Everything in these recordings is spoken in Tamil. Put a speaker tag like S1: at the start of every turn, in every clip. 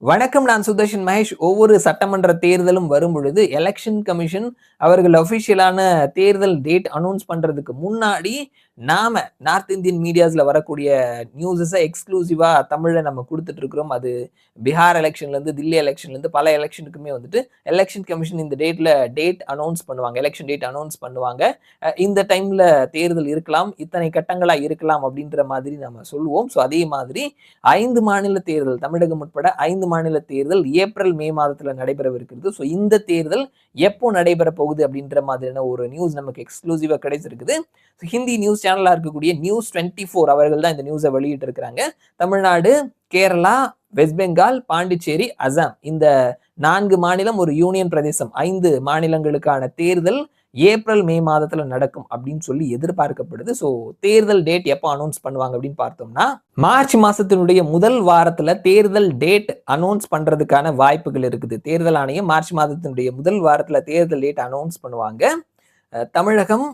S1: வணக்கம். நான் சுதர்ஷன் மகேஷ். ஒவ்வொரு சட்டமன்ற தேர்தலும் வரும் பொழுது எலெக்ஷன் கமிஷன் அவர்கள் அஃபிஷியலான தேர்தல் டேட் அனௌன்ஸ் பண்றதுக்கு முன்னாடி நாம நார்த் இந்தியன் மீடியாஸ்ல வரக்கூடிய நியூஸஸை எக்ஸ்க்ளூசிவா தமிழ்ல நம்ம கொடுத்துட்டு இருக்கிறோம். அது பீகார் எலெக்ஷன்ல இருந்து தில்லி எலெக்ஷன்ல இருந்து பல எலெக்ஷனுக்குமே வந்துட்டு எலெக்ஷன் கமிஷன் இந்த டேட் அனௌன்ஸ் பண்ணுவாங்க. எலெக்ஷன் டேட் அனௌன்ஸ் பண்ணுவாங்க. இந்த டைம்ல தேர்தல் இருக்கலாம், இத்தனை கட்டங்களா இருக்கலாம் அப்படின்ற மாதிரி நம்ம சொல்லுவோம். ஸோ அதே மாதிரி 5 மாநில தேர்தல், தமிழகம் உட்பட 5 மாநில தேர்தல் ஏப்ரல் மே மாதத்துல நடைபெறவிருக்கிறது. ஸோ இந்த தேர்தல் எப்போ நடைபெற போகுது அப்படின்ற மாதிரியான ஒரு நியூஸ் நமக்கு எக்ஸ்க்ளூசிவா கிடைச்சிருக்குது. ஹிந்தி நியூஸ் சேனலா இருக்கக்கூடிய நியூஸ் 24 அவர்கள் தான் இந்த நியூஸை வெளியிட்டு இருக்கிறாங்க. தமிழ்நாடு, கேரளா, வெஸ்ட் பெங்கால், பாண்டிச்சேரி, அசாம் இந்த 4 மாநிலம் ஒரு யூனியன் பிரதேசம் 5 மாநிலங்களுக்கான தேர்தல் ஏப்ரல் மே மாதத்துல நடக்கும் அப்படின்னு சொல்லி எதிர்பார்க்கப்படுது. ஸோ தேர்தல் டேட் எப்போ அனௌன்ஸ் பண்ணுவாங்க அப்படின்னு பார்த்தோம்னா மார்ச் மாசத்தினுடைய முதல் வாரத்துல தேர்தல் டேட் அனௌன்ஸ் பண்றதுக்கான வாய்ப்புகள் இருக்குது. தேர்தல் ஆணையம் மார்ச் மாதத்தினுடைய முதல் வாரத்துல தேர்தல் டேட் அனௌன்ஸ் பண்ணுவாங்க. தமிழகம்,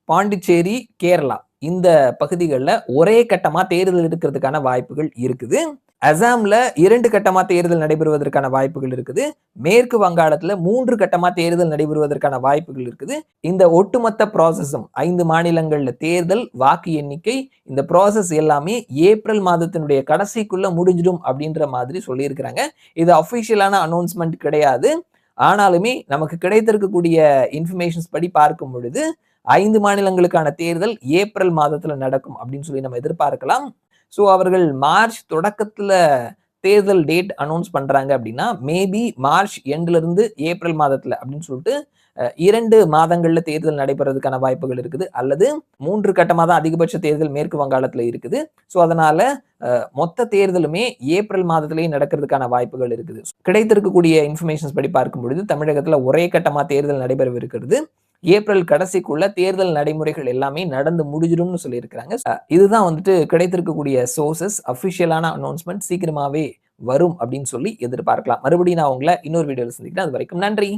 S1: பாண்டிச்சேரி, கேரளா இந்த பகுதிகளில் ஒரே கட்டமா தேர்தல் எடுக்கிறதுக்கான வாய்ப்புகள் இருக்குது. அசாம்ல 2 கட்டமா தேர்தல் நடைபெறுவதற்கான வாய்ப்புகள் இருக்குது. மேற்கு வங்காளத்துல 3 கட்டமா தேர்தல் நடைபெறுவதற்கான வாய்ப்புகள் இருக்குது. இந்த ஒட்டுமொத்த ப்ராசஸும் 5 மாநிலங்கள்ல தேர்தல், வாக்கு எண்ணிக்கை, இந்த ப்ராசஸ் எல்லாமே ஏப்ரல் மாதத்தினுடைய கடைசிக்குள்ள முடிஞ்சிடும் அப்படின்ற மாதிரி சொல்லியிருக்கிறாங்க. இது அஃபிஷியலான அனௌன்ஸ்மெண்ட் கிடையாது. ஆனாலுமே நமக்கு கிடைத்திருக்கக்கூடிய இன்ஃபர்மேஷன்ஸ் படி பார்க்கும் பொழுது 5 மாநிலங்களுக்கான தேர்தல் ஏப்ரல் மாதத்துல நடக்கும் அப்படின்னு சொல்லி நம்ம எதிர்பார்க்கலாம். ஸோ அவர்கள் மார்ச் தொடக்கத்துல தேர்தல் டேட் அனௌன்ஸ் பண்றாங்க அப்படின்னா மேபி மார்ச் எண்ட்ல இருந்து ஏப்ரல் மாதத்துல அப்படின்னு சொல்லிட்டு 2 மாதங்கள்ல தேர்தல் நடைபெறதுக்கான வாய்ப்புகள் இருக்குது. அல்லது 3 கட்டமாக தான் அதிகபட்ச தேர்தல் மேற்கு வங்காளத்துல இருக்குது. ஸோ அதனால மொத்த தேர்தலுமே ஏப்ரல் மாதத்திலேயே நடக்கிறதுக்கான வாய்ப்புகள் இருக்குது. கிடைத்திருக்கக்கூடிய இன்ஃபர்மேஷன்ஸ் படி பார்க்கும் பொழுது தமிழகத்துல ஒரே கட்டமா தேர்தல் நடைபெறவிருக்கிறது. ஏப்ரல் கடைசிக்குள்ள தேர்தல் நடைமுறைகள் எல்லாமே நடந்து முடிஞ்சிடும்னு சொல்லியிருக்கிறாங்க. இதுதான் வந்துட்டு கிடைத்திருக்கக்கூடிய சோர்சஸ். அஃபிஷியலான அனௌன்ஸ்மெண்ட் சீக்கிரமாவே வரும் அப்படின்னு சொல்லி எதிர்பார்க்கலாம். மறுபடியும் நான் உங்களை இன்னொரு வீடியோவில் சந்திக்கிறேன். அது வரைக்கும் நன்றி.